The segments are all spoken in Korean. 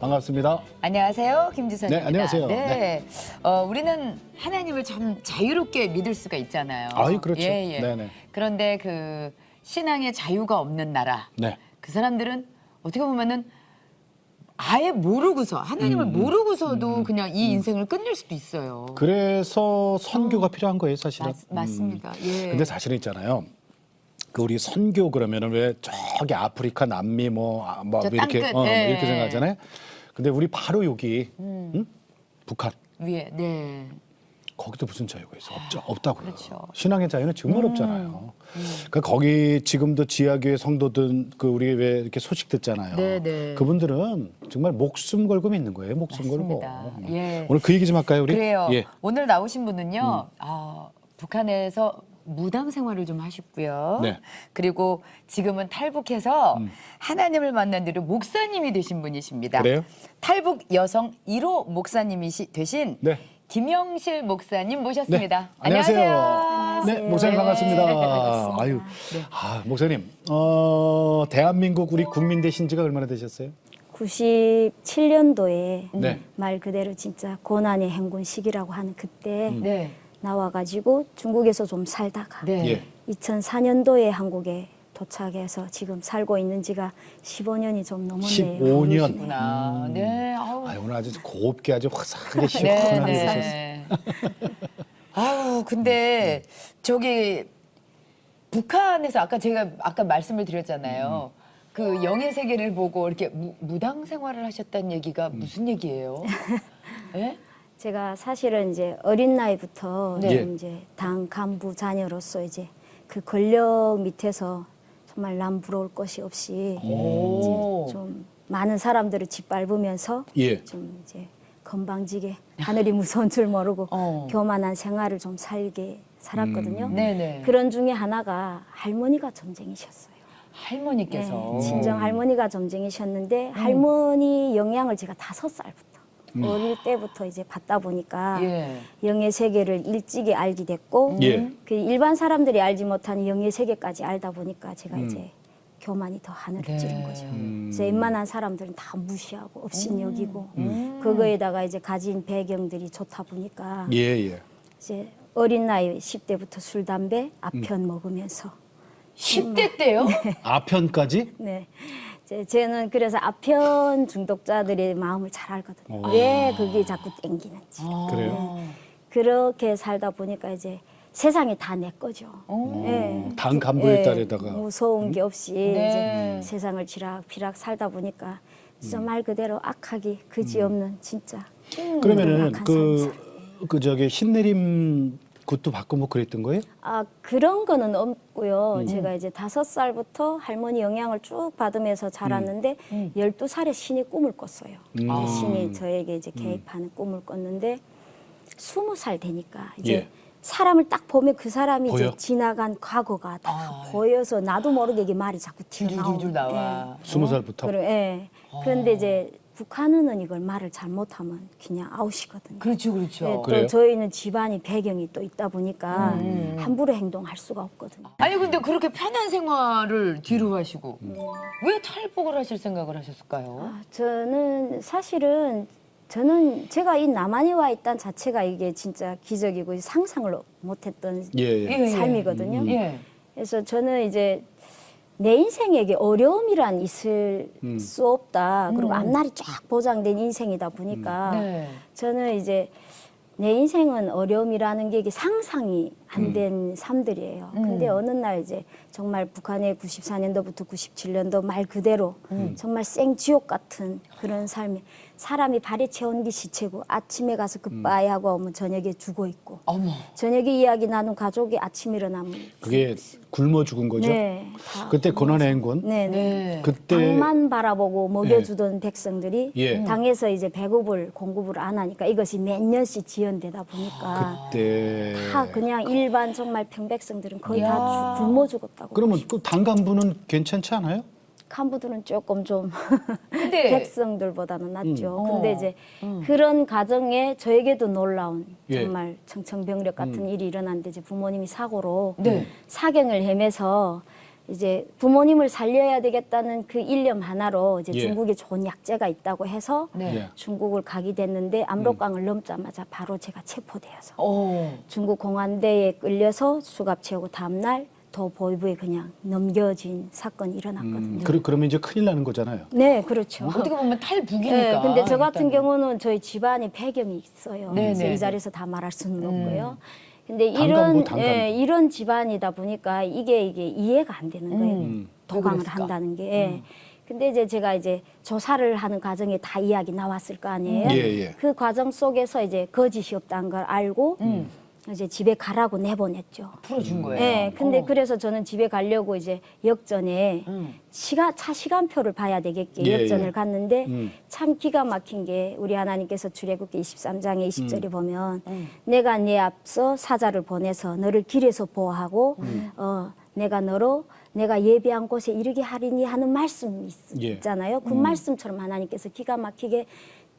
반갑습니다. 안녕하세요, 김지선입니다. 네, 안녕하세요. 네. 우리는 하나님을 참 자유롭게 믿을 수가 있잖아요. 아유, 그렇죠. 예, 예. 네네. 그런데 그 신앙의 자유가 없는 나라, 네. 그 사람들은 어떻게 보면은 아예 모르고서 하나님을 모르고서도 그냥 이 인생을 끝낼 수도 있어요. 그래서 선교가 필요한 거예요, 사실은. 맞습니다. 예. 근데 사실은 있잖아요. 그 우리 선교 그러면은 왜 저기 아프리카, 남미 저 이렇게 땅끝, 예. 이렇게 생각하잖아요. 근데 우리 바로 여기 북한 위에, 네. 거기도 무슨 자유가 있어? 없다고요. 그렇죠. 신앙의 자유는 정말 없잖아요. 그러니까 거기 지금도 지하교회 성도들 그 우리 왜 이렇게 소식 듣잖아요. 네네. 그분들은 정말 목숨 걸고 믿는 거예요. 목숨 맞습니다. 걸고. 예. 오늘 그 얘기 좀 할까요, 우리? 그래요. 예. 오늘 나오신 분은요, 북한에서 무당 생활을 좀 하셨고요. 네. 그리고 지금은 탈북해서 하나님을 만난 뒤로 목사님이 되신 분이십니다. 그래요? 탈북 여성 1호 목사님이 되신 네. 김영실 목사님 모셨습니다. 네. 안녕하세요. 네, 목사님 반갑습니다. 반갑습니다. 아유, 목사님, 대한민국 우리 국민 되신 지가 얼마나 되셨어요? 97년도에 네. 말 그대로 진짜 고난의 행군 시기라고 하는 그때 네. 나와가지고 중국에서 좀 살다가 네. 예. 2004년도에 한국에 도착해서 지금 살고 있는 지가 15년이 좀 넘었네요. 15년. 그렇구나. 네. 아우. 아유, 오늘 아주 곱게 아주 화사하게 시원하게 되셨어요. 네. 아유, 근데 저기 북한에서 제가 아까 말씀을 드렸잖아요. 그 영의 세계를 보고 이렇게 무당 생활을 하셨다는 얘기가 무슨 얘기예요? 예? 제가 사실은 이제 어린 나이부터 네. 좀 이제 당 간부 자녀로서 이제 그 권력 밑에서 정말 남부러울 것이 없이 오. 이제 좀 많은 사람들을 짓밟으면서 예. 좀 이제 건방지게 하늘이 무서운 줄 모르고 어. 교만한 생활을 좀 살았거든요. 네네. 그런 중에 하나가 할머니가 점쟁이셨어요. 할머니께서. 네, 친정 할머니가 점쟁이셨는데 할머니 영향을 제가 5살부터 어릴 때부터 이제 받다 보니까 예. 영의 세계를 일찍이 알게 됐고 예. 그 일반 사람들이 알지 못하는 영의 세계까지 알다 보니까 제가 이제 교만이 더 하늘을 네. 찌른 거죠. 그래서 웬만한 사람들은 다 무시하고 업신여기고 그거에다가 이제 가진 배경들이 좋다 보니까 예, 예. 이제 어린 나이 10대부터 술, 담배, 아편 먹으면서 10대 때요? 아편까지? 네. 저는 그래서 아편 중독자들의 마음을 잘 알거든요. 왜 그게 자꾸 땡기는지. 그래요? 그렇게 살다 보니까 이제 세상이 다 내 거죠. 예. 당 간부의 예, 딸에다가. 무서운 게 없이 네. 이제 세상을 지락비락 살다 보니까 진짜 말 그대로 악하기 그지없는 진짜. 그러면은 악한 저기 신내림 굿도 받고 뭐 그랬던 거예요? 아 그런 거는 없고요. 제가 이제 5살부터 할머니 영향을 쭉 받으면서 자랐는데 12살에 신이 꿈을 꿨어요. 신이 저에게 이제 개입하는 꿈을 꿨는데 20살 되니까 이제 예. 사람을 딱 보면 그 사람이 보여? 이제 지나간 과거가 다 보여서 나도 모르게 이게 말이 자꾸 튀어나오고. 줄줄줄 나와. 20살부터. 그런데 이제 북한은 이걸 말을 잘못하면 그냥 아웃이거든요. 그렇죠, 그렇죠. 또 그래요? 저희는 집안이 배경이 또 있다 보니까 함부로 행동할 수가 없거든요. 아니 근데 그렇게 편한 생활을 뒤로 하시고 왜 탈북을 하실 생각을 하셨을까요? 저는 사실은 제가 이 남한에 와 있다는 자체가 이게 진짜 기적이고 상상을 못했던 예, 예. 삶이거든요. 예. 그래서 저는 이제 내 인생에게 어려움이란 있을 수 없다. 그리고 앞날이 쫙 보장된 인생이다 보니까 네. 저는 이제 내 인생은 어려움이라는 게 이게 상상이 안 된 삶들이에요. 근데 어느 날 이제 정말 북한의 94년도부터 97년도 말 그대로 정말 생지옥 같은 그런 삶이 사람이 발에 채운 게 시체고 아침에 가서 굿바이 하고 오면 저녁에 죽어 있고 어머. 저녁에 이야기 나눈 가족이 아침 일어나면 그게 굶어 죽은 거죠? 네, 다 그때 고난의 행군? 네, 네. 네. 그때 당만 바라보고 먹여주던 백성들이 예. 당에서 이제 공급을 안 하니까 이것이 몇 년씩 지연되다 보니까 그때 다 그냥 일반 정말 평백성들은 거의 야. 다 굶어 죽었다고. 그러면 그 당 간부는 괜찮지 않아요? 간부들은 조금 좀 근데 백성들보다는 낫죠. 근데 이제 그런 가정에 저에게도 놀라운 예. 정말 청천벽력 같은 일이 일어났는데 이제 부모님이 사고로 네. 사경을 헤매서 이제 부모님을 살려야 되겠다는 그 일념 하나로 이제 예. 중국에 좋은 약재가 있다고 해서 네. 예. 중국을 가게 됐는데 압록강을 넘자마자 바로 제가 체포되어서 어. 중국 공안대에 끌려서 수갑 채우고 다음날 더 보이부에 그냥 넘겨진 사건이 일어났거든요. 그러면 이제 큰일 나는 거잖아요. 네, 그렇죠. 어떻게 보면 탈북이니까. 네, 근데 저 같은 일단은. 경우는 저희 집안에 배경이 있어요. 네, 그래서 네, 이 자리에서 다 말할 수는 음. 없고요. 근데 단간부, 단간부. 이런 집안이다 보니까 이게 이해가 안 되는 거예요. 왜 도강을 그랬을까? 한다는 게. 근데 이제 제가 이제 조사를 하는 과정에 다 이야기 나왔을 거 아니에요. 예, 예. 그 과정 속에서 이제 거짓이 없다는 걸 알고 이제 집에 가라고 내보냈죠. 풀어준 거예요. 네, 근데 어. 그래서 저는 집에 가려고 이제 역전에 차 시간표를 봐야 되겠게 예, 역전을 예. 갔는데 참 기가 막힌 게 우리 하나님께서 출애굽기 23장의 20절에 보면 내가 네 앞서 사자를 보내서 너를 길에서 보호하고 내가 예비한 곳에 이르게 하리니 하는 말씀이 예. 있잖아요. 그 말씀처럼 하나님께서 기가 막히게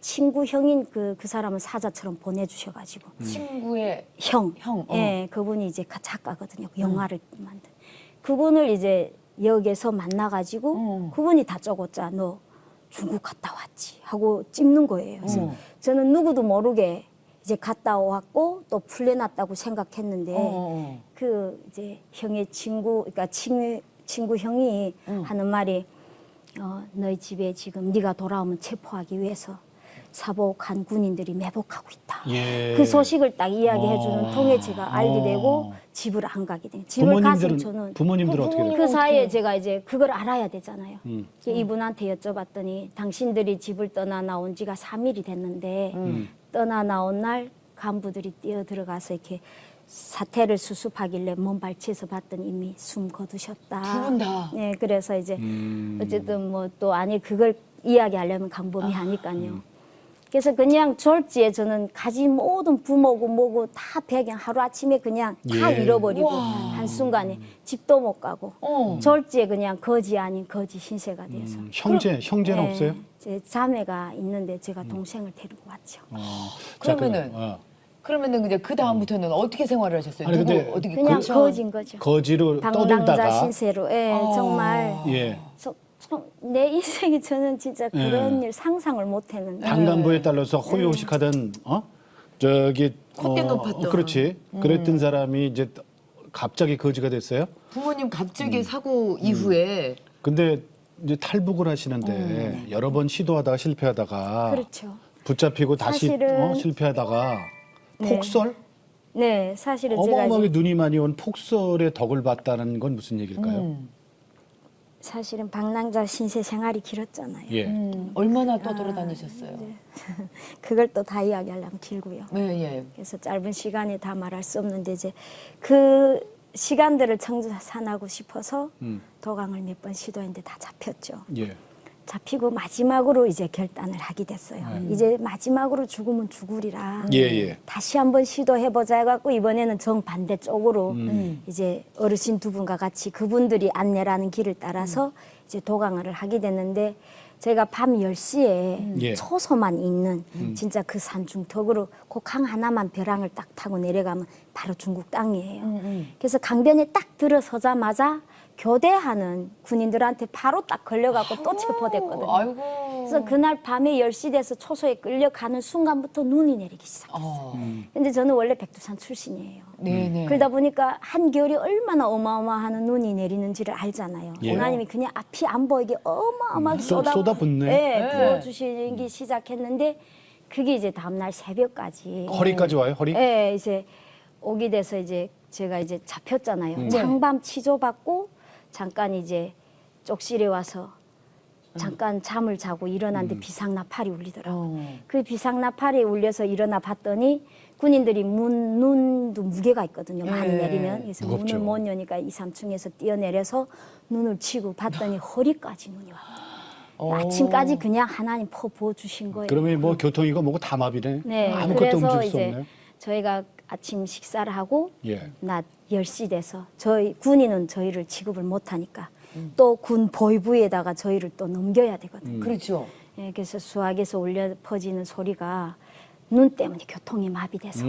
친구 형인 그 사람을 사자처럼 보내주셔가지고 친구의 형, 예, 그분이 이제 작가거든요. 영화를 만든. 그분을 이제 역에서 만나가지고 그분이 다짜고짜 너 중국 갔다 왔지 하고 찝는 거예요. 그래서 저는 누구도 모르게 이제 갔다 왔고 또 풀려났다고 생각했는데 그 이제 형의 친구, 그러니까 친구 형이 하는 말이 너희 집에 지금 네가 돌아오면 체포하기 위해서 사복한 군인들이 매복하고 있다. 예. 그 소식을 딱 이야기해주는 통에 제가 알게 되고 집을 안 가게 돼요. 집을 갔으면 저는 부모님들은 어떻게 돼요? 그 사이에 제가 이제 그걸 알아야 되잖아요. 이분한테 여쭤봤더니 당신들이 집을 떠나 나온 지가 3일이 됐는데 떠나 나온 날 간부들이 뛰어 들어가서 이렇게 사태를 수습하길래 몸 발치해서 봤더니 이미 숨 거두셨다. 두 분 다. 네, 그래서 이제 어쨌든 뭐 또 아니 그걸 이야기하려면 강범위하니까요. 그래서 그냥 졸지에 저는 가진 모든 부모고 뭐고 다 배경 하루아침에 그냥 다 예. 잃어버리고 우와. 한순간에 집도 못 가고 졸지에 그냥 거지 아닌 거지 신세가 돼서 형제는 네, 없어요? 제 자매가 있는데 제가 동생을 데리고 왔죠. 자, 그러면은 그러면은 이제 그 다음부터는 어떻게 생활을 하셨어요? 아니, 누구 근데 어떻게 그냥 거쳐- 거진 거죠. 거지로 당당자 떠들다가 신세로 정말 예. 내 인생에 저는 진짜 그런 일 상상을 못했는데 당간부에 따라서 호의호식하던 저기 콧대 높았던. 그렇지. 그랬던 사람이 이제 갑자기 거지가 됐어요. 부모님 갑자기 사고 이후에 근데 이제 탈북을 하시는데 여러 번 시도하다가 실패하다가 그렇죠. 붙잡히고 다시 사실은- 실패하다가 네. 폭설? 네, 사실은 제가 어마어마하게 이제 눈이 많이 온 폭설의 덕을 봤다는 건 무슨 얘기일까요? 사실은 방랑자 신세 생활이 길었잖아요. 예. 얼마나 떠돌아다니셨어요? 그걸 또 다 이야기하려면 길고요. 네, 예. 그래서 짧은 시간에 다 말할 수 없는데 이제 그 시간들을 청산하고 싶어서 도강을 몇 번 시도했는데 다 잡혔죠. 예. 잡히고 마지막으로 이제 결단을 하게 됐어요. 이제 마지막으로 죽으면 죽으리라. 예, 예. 다시 한번 시도해보자 해갖고 이번에는 정반대 쪽으로 이제 어르신 두 분과 같이 그분들이 안내라는 길을 따라서 이제 도강을 하게 됐는데 제가 밤 10시에 예. 초소만 있는 진짜 그 산중턱으로 그 강 하나만 벼랑을 딱 타고 내려가면 바로 중국 땅이에요. 그래서 강변에 딱 들어서자마자 교대하는 군인들한테 바로 딱 걸려갖고 또 체포됐거든요. 아이고. 그래서 그날 밤에 10시 돼서 초소에 끌려가는 순간부터 눈이 내리기 시작했어요. 근데 저는 원래 백두산 출신이에요. 네, 네. 그러다 보니까 한겨울이 얼마나 어마어마한 눈이 내리는지를 알잖아요. 예. 하나님이 그냥 앞이 안 보이게 어마어마하게 쏟아붓네. 네, 부어주시기 시작했는데 그게 이제 다음날 새벽까지. 허리까지 와요? 허리? 네, 이제 오게 돼서 이제 제가 이제 잡혔잖아요. 장밤 치조받고 잠깐 이제 쪽실에 와서 잠깐 잠을 자고 일어났는데 비상나팔이 울리더라고요. 그 비상나팔이 울려서 일어나 봤더니 군인들이 눈도 무게가 있거든요. 많이 네. 내리면. 그래서 무겁죠. 문을 못 여니까 2, 3층에서 뛰어내려서 눈을 치고 봤더니 허리까지 눈이 왔어요. 아침까지 그냥 하나님 부어주신 거예요. 그러면 뭐 교통이고 뭐고 다 마비네. 네, 아무것도 그래서 움직일 수 이제 없네요. 저희가 아침 식사를 하고 예. 낮 10시 돼서 저희 군인은 저희를 취급을 못 하니까 또 군 보위부에다가 저희를 또 넘겨야 되거든요. 그렇죠. 예, 그래서 수학에서 울려 퍼지는 소리가 눈 때문에 교통이 마비돼서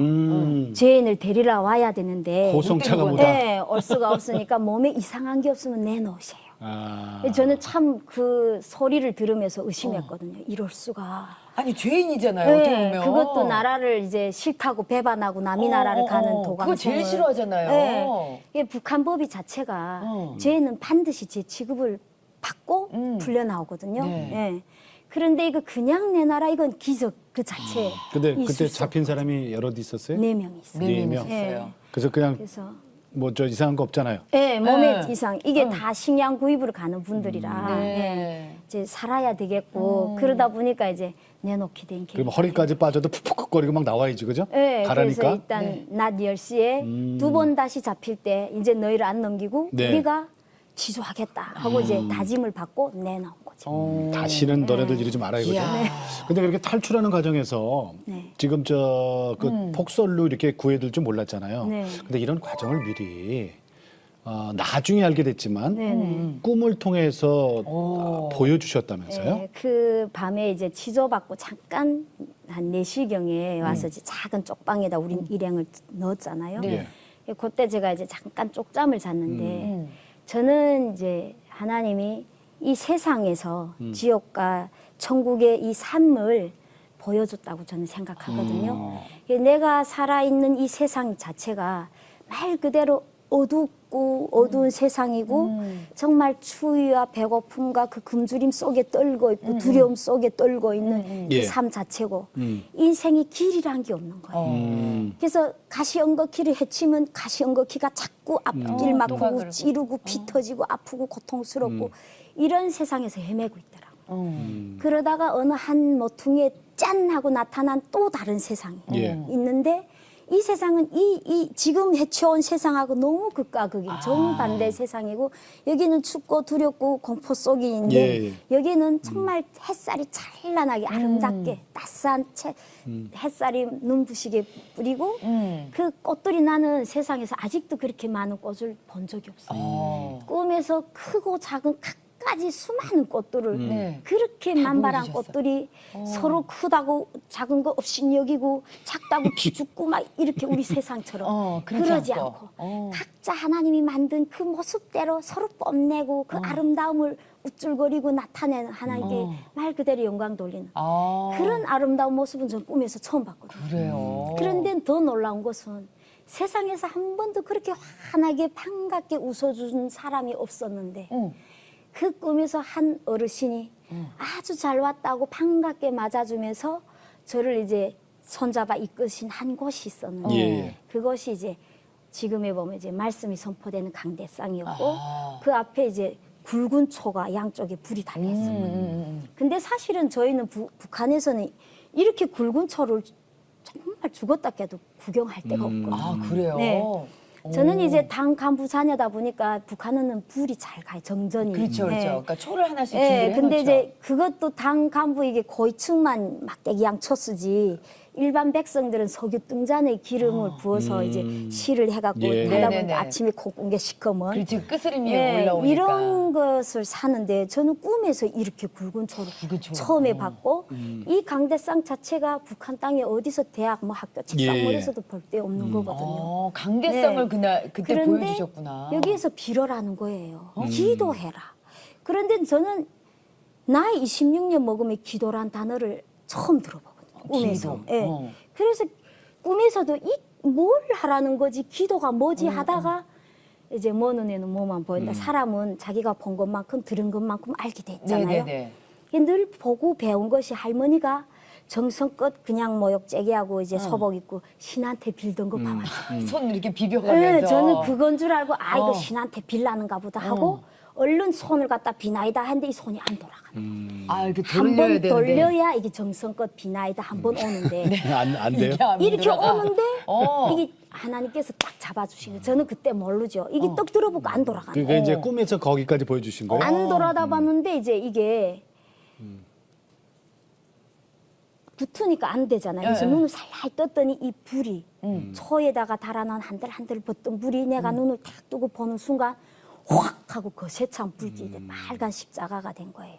죄인을 데리러 와야 되는데 호송차가 못 뭐다. 네, 올 수가 없으니까 몸에 이상한 게 없으면 내놓으세요. 아. 저는 참 그 소리를 들으면서 의심했거든요. 이럴 수가. 아니 죄인이잖아요. 어떻게 네, 보면. 그것도 나라를 이제 싫다고 배반하고 남이 나라를 가는 도감생을. 그거 제일 싫어하잖아요. 네, 이게 북한 법이 자체가 죄는 반드시 제 취급을 받고 풀려 나오거든요. 네. 네. 그런데 이거 그냥 내놔라 이건 기적 그 자체. 근데 그때 잡힌 사람이 여럿 있었어요? 4명이 있어요. 네 명이 명. 있었어요. 그래서 그냥 그래서 뭐 저 이상한 거 없잖아요. 네, 몸에 네. 이상 이게 다 식량 구입으로 가는 분들이라 네. 네, 이제 살아야 되겠고 그러다 보니까 이제 내놓게 된 그럼 계획이. 허리까지 빠져도 푹푹거리고 막 나와야지, 그죠? 네, 그래서 가라니까. 일단 낮 10시에 2번 다시 잡힐 때 이제 너희를 안 넘기고 네. 우리가 취조하겠다 하고 이제 다짐을 받고 내놓은 거죠. 다시는 너네들 이러지 마라 이거죠. 이야. 근데 그렇게 탈출하는 과정에서 네. 지금 저 그 폭설로 이렇게 구해들 줄 몰랐잖아요. 네. 근데 이런 과정을 미리 나중에 알게 됐지만 네네. 꿈을 통해서 보여주셨다면서요? 네, 그 밤에 이제 취조받고 잠깐 한 4시경에 와서 이제 작은 쪽방에다 우린 일행을 넣었잖아요. 네. 그때 제가 이제 잠깐 쪽잠을 잤는데 저는 이제 하나님이 이 세상에서 지옥과 천국의 이 삶을 보여줬다고 저는 생각하거든요. 내가 살아있는 이 세상 자체가 말 그대로 어둡고 어두운 세상이고 정말 추위와 배고픔과 그 굶주림 속에 떨고 있고 두려움 속에 떨고 있는 예. 그 삶 자체고 인생이 길이란 게 없는 거예요. 그래서 가시연거키를 헤치면 가시연거키가 자꾸 앞길 막고 그러고. 찌르고 피 터지고 아프고 고통스럽고 이런 세상에서 헤매고 있더라고요. 그러다가 어느 한 모퉁이에 짠 하고 나타난 또 다른 세상이 예. 있는데 이 세상은 이 지금 헤쳐온 세상하고 너무 극과 극인 정반대 세상이고 여기는 춥고 두렵고 공포 속에 있는데 예. 여기는 정말 햇살이 찬란하게 아름답게 따스한 햇살이 눈부시게 뿌리고 그 꽃들이 나는 세상에서 아직도 그렇게 많은 꽃을 본 적이 없어요. 꿈에서 크고 작은 갖가지 수많은 꽃들을 네. 그렇게 다 만발한 보여주셨어요. 꽃들이 서로 크다고 작은 거 없이 여기고 작다고 비죽고 막 이렇게 우리 세상처럼 그렇지 그러지 않고. 않고 각자 하나님이 만든 그 모습대로 서로 뽐내고 그 아름다움을 우쭐거리고 나타내는 하나님께 말 그대로 영광 돌리는 그런 아름다운 모습은 전 꿈에서 처음 봤거든요. 그래요. 그런데 더 놀라운 것은 세상에서 한 번도 그렇게 환하게 반갑게 웃어준 사람이 없었는데 그 꿈에서 한 어르신이 아주 잘 왔다고 반갑게 맞아주면서 저를 이제 손잡아 이끄신 한 곳이 있었는데 예. 그것이 이제 지금에 보면 이제 말씀이 선포되는 강대상이었고 그 앞에 이제 굵은 초가 양쪽에 불이 달려 있어요. 근데 사실은 저희는 북한에서는 이렇게 굵은 초를 정말 죽었다 깨도 구경할 데가 없거든요. 아 그래요. 네. 저는 이제 당 간부 자녀다 보니까 북한은 불이 잘 가요. 정전이. 그렇죠, 그렇죠. 네. 그러니까 초를 하나씩 네, 준비해 근데 놓죠. 이제 그것도 당 간부 이게 고위층만 막대기 양초 쓰지 일반 백성들은 석유 등잔에 기름을 부어서 이제 실을 해갖고 예. 하다 네네네. 보니까 아침에 콩공개 시커먼 그렇지 끝스림이 네, 올라오니까. 이런 것을 사는데 저는 꿈에서 이렇게 굵은 초를 굵은 초. 처음에 봤고 이 강대상 자체가 북한 땅에 어디서 대학 뭐 학교 책상머리에서도 볼 데 없는 거거든요. 강대성을 네. 그날 그때 그런데 보여주셨구나. 여기에서 빌어라는 거예요. 기도해라. 그런데 저는 나이 26년 먹으면 기도란 단어를 처음 들어보거든요. 꿈에서. 기도. 예. 그래서 꿈에서도 이 뭘 하라는 거지 기도가 뭐지 하다가 이제 뭐 눈에는 뭐만 보인다. 사람은 자기가 본 것만큼 들은 것만큼 알게 돼 있잖아요. 네네네. 늘 보고 배운 것이 할머니가 정성껏 그냥 모욕재기하고 이제 소복 입고 신한테 빌던 거 봐왔어요. 손 이렇게 비벼가면서. 네, 저는 그건 줄 알고 아 이거 어. 신한테 빌라는가 보다 하고 얼른 손을 갖다 비나이다 하는데 이 손이 안 돌아가요. 아 이렇게 한 돌려야 번 되는데. 돌려야 이게 정성껏 비나이다 한 번 오는데 안 돼요? 이게 안 이렇게 돌아가. 오는데 어. 이게 하나님께서 딱 잡아주시는 거예요. 저는 그때 모르죠. 이게 떡 들어보고 안 돌아가는 그러니까 거예요. 이제 꿈에서 거기까지 보여주신 거예요? 안 돌아다 봤는데 이제 이게 붙으니까 안 되잖아요. 그래서 예, 예. 눈을 살살 떴더니 이 불이 초에다가 달아난 한들 한들 붙던 불이 내가 눈을 딱 뜨고 보는 순간 확 하고 거세창 불길에 빨간 십자가가 된 거예요.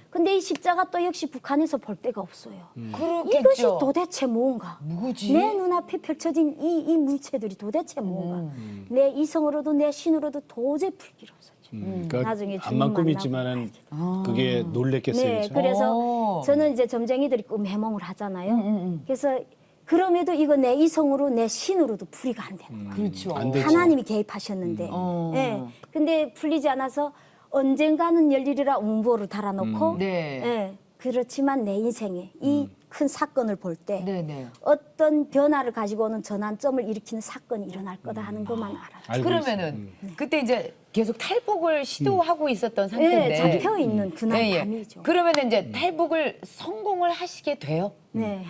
근데 이 십자가 또 역시 북한에서 볼 데가 없어요. 그렇겠죠. 이것이 도대체 뭔가? 뭐지? 내 눈앞에 펼쳐진 이 물체들이 도대체 뭔가? 내 이성으로도 내 신으로도 도저히 풀 길이 없었죠. 그러니까 나중에 암만 주님 꿈이지만은 만나고 그게 놀랬겠어요. 네, 그죠? 그래서 저는 이제 점쟁이들이 꿈 해몽을 하잖아요. 그래서 그럼에도 이거 내 이성으로 내 신으로도 풀이가 안 되는 거예요. 그렇죠. 안 되지. 하나님이 개입하셨는데, 예. 근데 풀리지 않아서 언젠가는 열리리라 운보를 달아놓고, 네. 예. 그렇지만 내 인생에 이 큰 사건을 볼 때 네네. 어떤 변화를 가지고 오는 전환점을 일으키는 사건이 일어날 거다 하는 것만 알아요. 알고 그러면은 그때 이제 계속 탈북을 시도하고 있었던 상태인데 네, 잡혀 있는 그날 예, 예. 밤이죠. 그러면은 이제 탈북을 성공을 하시게 돼요? 네.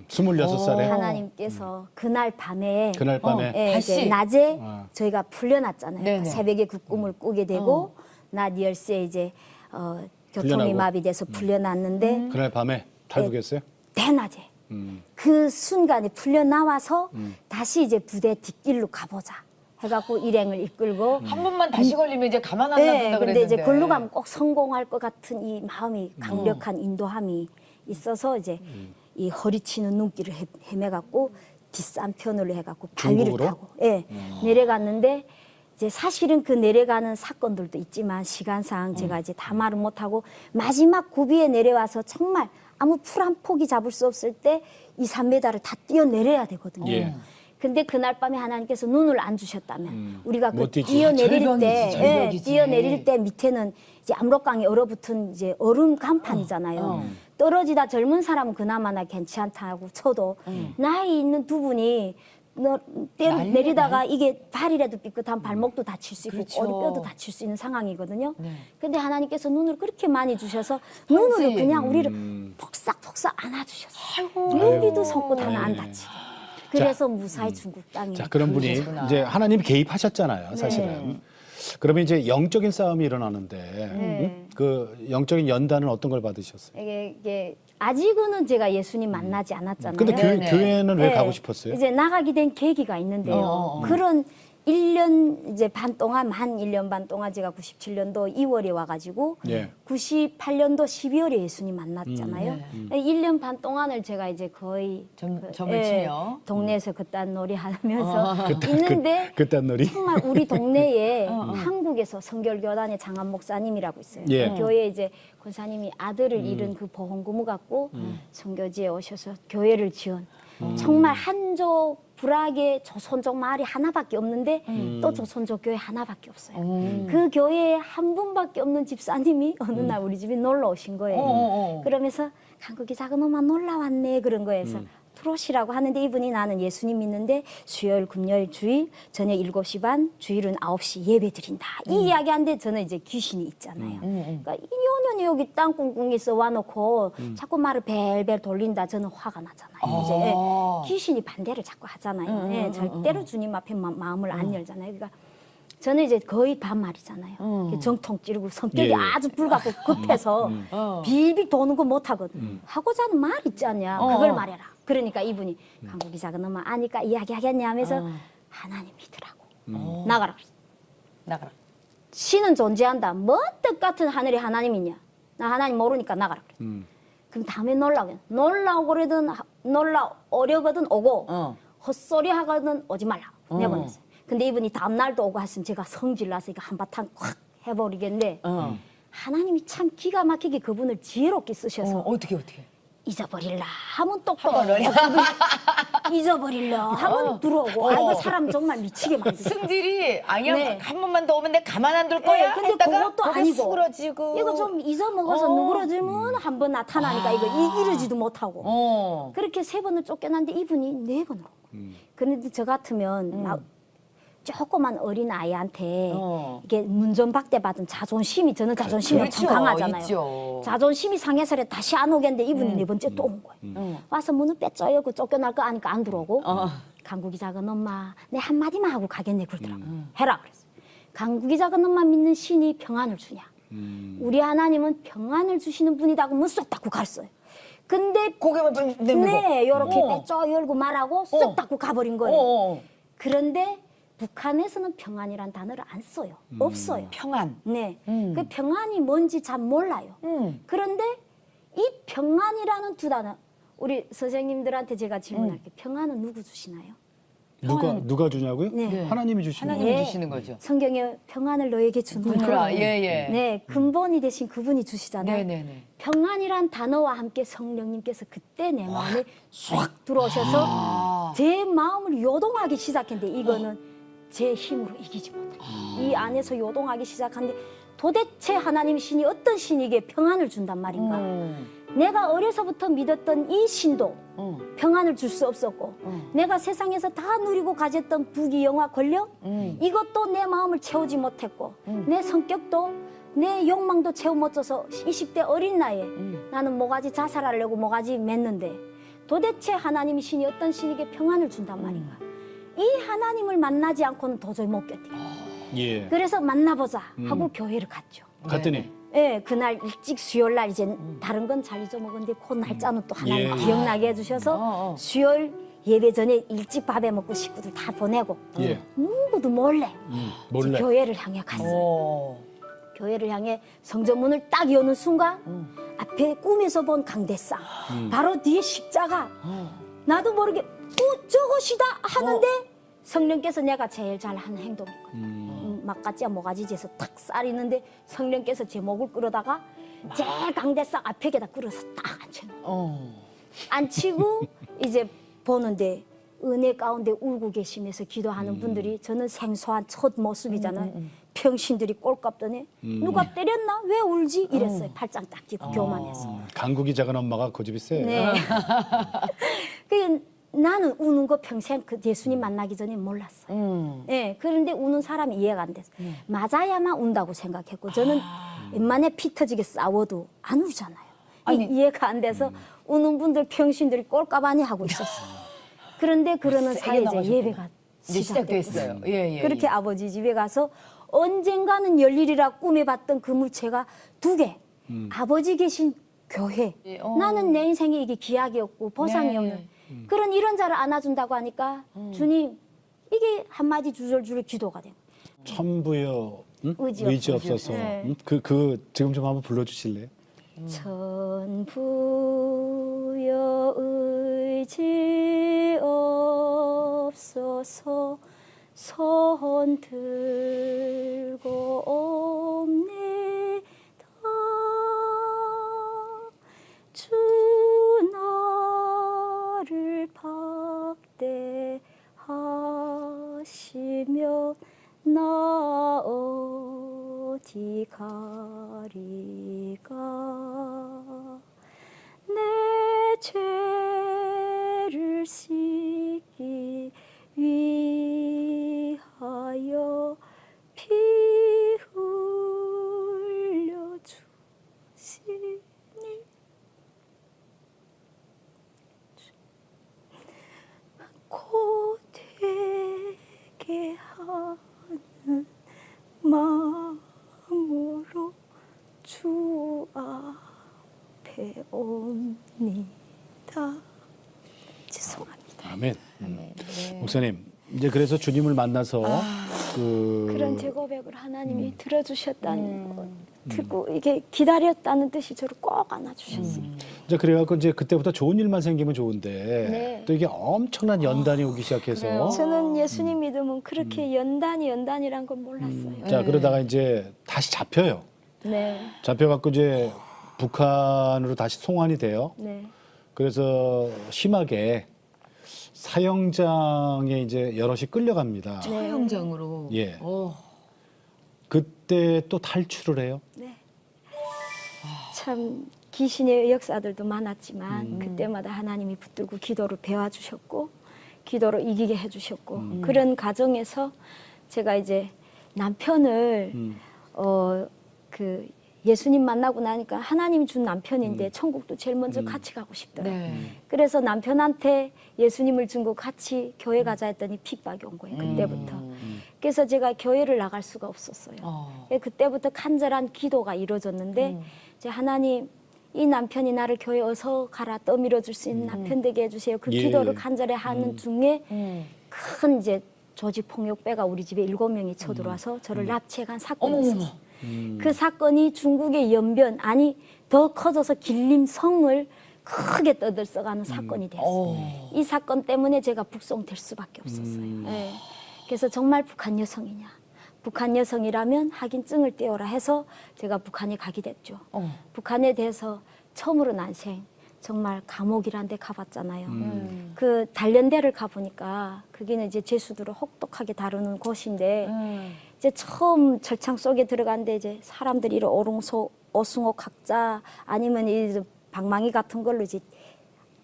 26살에 하나님께서 그날 밤에 그날 밤에 예, 다시? 이제 낮에 아. 저희가 풀려났잖아요. 네네. 새벽에 그 꿈을 꾸게 되고 낮 10시에 이제 교통이 풀려나고. 마비돼서 풀려났는데 그날 밤에 탈북했어요? 대낮에 그 순간에 풀려나와서 다시 이제 부대 뒷길로 가보자 해갖고 일행을 이끌고 한 번만 다시 걸리면 이제 가만 안 네, 놔둔다 근데 그랬는데. 이제 걸로 가면 꼭 성공할 것 같은 이 마음이 강력한 인도함이 있어서 이제 이 허리치는 눈길을 헤매갖고 뒷산편으로 해갖고 바위를 중국으로? 타고 예, 내려갔는데 이제 사실은 그 내려가는 사건들도 있지만 시간상 제가 이제 다 말을 못하고 마지막 고비에 내려와서 정말 아무 풀 한 포기 잡을 수 없을 때 2, 3m를 다 뛰어내려야 되거든요. 예. 근데 그날 밤에 하나님께서 눈을 안 주셨다면 우리가 그 못 뛰지. 뛰어내릴 절벽이지, 때, 절벽이지. 뛰어내릴 때 밑에는 이제 암록강이 얼어붙은 이제 얼음 간판이잖아요. 떨어지다 젊은 사람은 그나마나 괜찮다고 쳐도 나이 있는 두 분이 난리야, 내리다가 이게 발이라도 삐끗한 발목도 다칠 수 있고 그렇죠. 꼬리뼈도 다칠 수 있는 상황이거든요. 네. 근데 하나님께서 눈을 그렇게 많이 주셔서 눈으로 그냥 우리를 음. 폭삭폭삭 안아주셨어요. 눈비도 손끝 하나 안 네. 다치게. 그래서 무사히 중국 땅에 자, 그런 분이 그러셨구나. 이제 하나님이 개입하셨잖아요, 사실은. 그러면 이제 영적인 싸움이 일어나는데 그 영적인 연단은 어떤 걸 받으셨어요? 이게 아직은 제가 예수님 만나지 않았잖아요. 근데 네네. 교회는 왜 네. 가고 싶었어요? 이제 나가게 된 계기가 있는데요. 그런 1년 이제 반 동안 만 1년 반 동안 제가 97년도 2월에 와가지고 예. 98년도 12월에 예수님 만났잖아요. 1년 반 동안을 제가 이제 거의 점을 치며. 동네에서 그딴 놀이 하면서 있는데 그딴 놀이? 정말 우리 동네에 한국에서 성결교단의 장한 목사님이라고 있어요. 예. 그 교회에 이제 권사님이 아들을 잃은 그 보험고무 갖고 선교지에 오셔서 교회를 지은 정말 한족 불악의 조선족 마을이 하나밖에 없는데 또 조선족 교회 하나밖에 없어요. 그 교회에 한 분밖에 없는 집사님이 어느 날 우리 집에 놀러 오신 거예요. 그러면서 한국이 작은 엄마 놀러 왔네 그런 거에서 들어오시라고 하는데 이분이 나는 예수님 믿는데 수요일, 금요일, 주일 저녁 7시 반, 주일은 9시 예배 드린다. 이 이야기 하는데 저는 이제 귀신이 있잖아요. 그러니까 이 년년이 여기 땅꿍꿍에서 와놓고 자꾸 말을 벨벨 돌린다. 저는 화가 나잖아요. 이제 귀신이 반대를 자꾸 하잖아요. 예, 절대로 주님 앞에 마음을 안 열잖아요. 그러니까 저는 이제 거의 반말이잖아요. 정통 찌르고 성격이 예. 아주 불같고 급해서 빌빌 도는 거 못하거든. 하고자 하는 말 있지 않냐. 그걸 말해라. 그러니까 이분이 한국이 작은 엄마 아니까 이야기하겠냐 하면서 하나님 믿으라고. 나가라. 나가라. 신은 존재한다. 뭐 뜻같은 하늘에 하나님 있냐. 나 하나님 모르니까 나가라. 그래. 그럼 다음에 놀라고 그러든 놀라오려거든 오고 헛소리 하거든 오지 말라. 내보냈어요. 근데 이분이 다음날도 오고 했으면 제가 성질 나서 이거 한바탕 콱 해버리겠는데 하나님이 참 기가 막히게 그분을 지혜롭게 쓰셔서 어떻게. 잊어버릴라 하면 똑똑 잊어버릴라 하면 들어오고 아이고 사람 정말 미치게 만들어. 승질이 아니야 네. 한 번만 더 오면 내 가만 안 둘 거야. 근데 했다가 그것도 거기에 아니고 수그러지고. 이거 좀 잊어먹어서 누그러지면 한 번 나타나니까 이거 이기르지도 못하고 그렇게 3번을 쫓겨났는데 이분이 4번을 오고 그런데 저 같으면 조그만 어린 아이한테 이게 문전박대 받은 자존심이 저는 자존심이 엄청 그렇죠. 강하잖아요. 있죠. 자존심이 상해서 다시 안 오겠는데 이분이 4번째 또 온 거예요. 와서 문을 빼짜 열고 쫓겨날 거 아니까 안 들어오고 강국이 작은 엄마 내 한마디만 하고 가겠네 그러더라고. 해라 그랬어. 강국이 작은 엄마 믿는 신이 평안을 주냐. 우리 하나님은 평안을 주시는 분이다고 문쏙 닫고 갔어요. 근데 고개만 좀 내밀고. 네, 이렇게 빼짜 열고 말하고 쏙 닫고 가버린 거예요. 그런데 북한에서는 평안이란 단어를 안 써요. 없어요. 평안. 네. 그 평안이 뭔지 잘 몰라요. 그런데 이 평안이라는 두 단어, 우리 선생님들한테 제가 질문할게요. 평안은 누구 주시나요? 누가 주냐고요? 네. 하나님이 주시는 하나님이 거예요. 주시는 거죠. 성경에 평안을 너에게 주노라. 그러니까 예. 네, 근본이 되신 그분이 주시잖아요. 네네네. 평안이란 단어와 함께 성령님께서 그때 내 마음에 쏙 들어오셔서 제 마음을 요동하기 시작했는데 이거는 제 힘으로 이기지 못해. 이 안에서 요동하기 시작하는데 도대체 하나님 신이 어떤 신에게 평안을 준단 말인가? 내가 어려서부터 믿었던 이 신도 평안을 줄 수 없었고 내가 세상에서 다 누리고 가졌던 부귀 영화 권력 이것도 내 마음을 채우지 못했고 내 성격도 내 욕망도 채워 못 줘서 20대 어린 나이에 나는 뭐가지 자살하려고 뭐가지 맺는데 도대체 하나님이 신이 어떤 신에게 평안을 준단 말인가? 이 하나님을 만나지 않고는 도저히 못 견뎌요. 예. 그래서 만나보자 하고 교회를 갔죠. 갔더니 예, 그날 일찍 수요일 날 이제 다른 건 잘 잊어먹었는데 그 날짜는 또 하나님 예. 기억나게 해주셔서 수요일 예배 전에 일찍 밥해 먹고 식구들 다 보내고 예. 누구도 몰래 몰래. 교회를 향해 갔어요. 교회를 향해 성전문을 딱 여는 순간 앞에 꿈에서 본 강대상 바로 뒤에 십자가 나도 모르게 저것이다 하는데 성령께서 내가 제일 잘하는 행동이거든요. 막가지야 모가지에서 탁 쌀이는데 성령께서 제 목을 끌어다가 제일 강대상 앞에게다 끌어서 딱 앉혀놓고 앉히고 이제 보는데 은혜 가운데 울고 계시면서 기도하는 분들이 저는 생소한 첫 모습이잖아요. 평신들이 꼴값더니 누가 때렸나? 왜 울지? 이랬어요. 팔짱 딱 끼고 교만해서. 강국이 작은 엄마가 고집이 세. 네. 그 나는 우는 거 평생 그 예수님 만나기 전에 몰랐어요. 네, 그런데 우는 사람이 이해가 안 돼서 맞아야만 운다고 생각했고 저는 웬만해 피 터지게 싸워도 안 울잖아요. 이해가 안 돼서 우는 분들 평신들이 꼴값 아니 하고 있었어요. 그런데 그러는 사이에 이제 예배가 시작됐어요. 예. 그렇게 아버지 집에 가서 언젠가는 열일이라 꿈에 봤던 그 물체가 2개. 아버지 계신 교회. 나는 내 인생에 이게 기약이었고 보상이 네. 없는 그런 이런 자를 안아준다고 하니까 주님 이게 한마디 주절주절 기도가 돼요. 천부여 의지 의지 없어서. 없어서. 네. 그 지금 좀 한번 불러주실래요? 천부여 의지 없어서 손 들고 옵니다. 주 나를 박대하시며 나 어디 가리까 내 죄를 씻기 위하여 피 흘려 주시니 곧 되게 하는 마음으로 주 앞에 옵니다. 죄송합니다. 아멘. 네. 목사님 이제 그래서 주님을 만나서 그런 제 고백을 하나님이 들어주셨다는 것 듣고 이게 기다렸다는 뜻이 저를 꼭 안아주셨어요. 이제 그래갖고 이제 그때부터 좋은 일만 생기면 좋은데 네. 또 이게 엄청난 연단이 오기 시작해서 저는 예수님 믿으면 그렇게 연단이란 걸 몰랐어요. 자 그러다가 이제 다시 잡혀요. 네, 잡혀갖고 이제 북한으로 다시 송환이 돼요. 네. 그래서 심하게 사형장에 이제 여럿이 끌려갑니다. 사형장으로. 예. 그때 또 탈출을 해요. 네. 참 귀신의 역사들도 많았지만 그때마다 하나님이 붙들고 기도로 배워주셨고 기도로 이기게 해주셨고 그런 과정에서 제가 이제 남편을 그 예수님 만나고 나니까 하나님 준 남편인데 천국도 제일 먼저 같이 가고 싶더라고요. 네. 그래서 남편한테 예수님을 준거 같이 교회 가자 했더니 핍박이 온 거예요. 그때부터. 그래서 제가 교회를 나갈 수가 없었어요. 그때부터 간절한 기도가 이루어졌는데 이제 하나님 이 남편이 나를 교회 어서 가라 떠밀어 줄 수 있는 남편 되게 해주세요. 그 예. 기도를 간절히 하는 중에 큰 이제 조직폭력배가 우리 집에 7명이 쳐들어와서 저를 납치해간 사건이 어머머머. 있었어요. 그 사건이 중국의 연변, 아니 더 커져서 길림성을 크게 떠들썩하는 사건이 되었어요. 이 사건 때문에 제가 북송될 수밖에 없었어요. 예. 그래서 정말 북한 여성이냐. 북한 여성이라면 확인증을 떼오라 해서 제가 북한에 가게 됐죠. 북한에 대해서 처음으로 난생 정말 감옥이란 데 가봤잖아요. 그 단련대를 가보니까 거기는 이제 죄수들을 혹독하게 다루는 곳인데 이제 처음 철창 속에 들어갔는데 이제 사람들이 이런 오승호 각자 아니면 이 방망이 같은 걸로 이제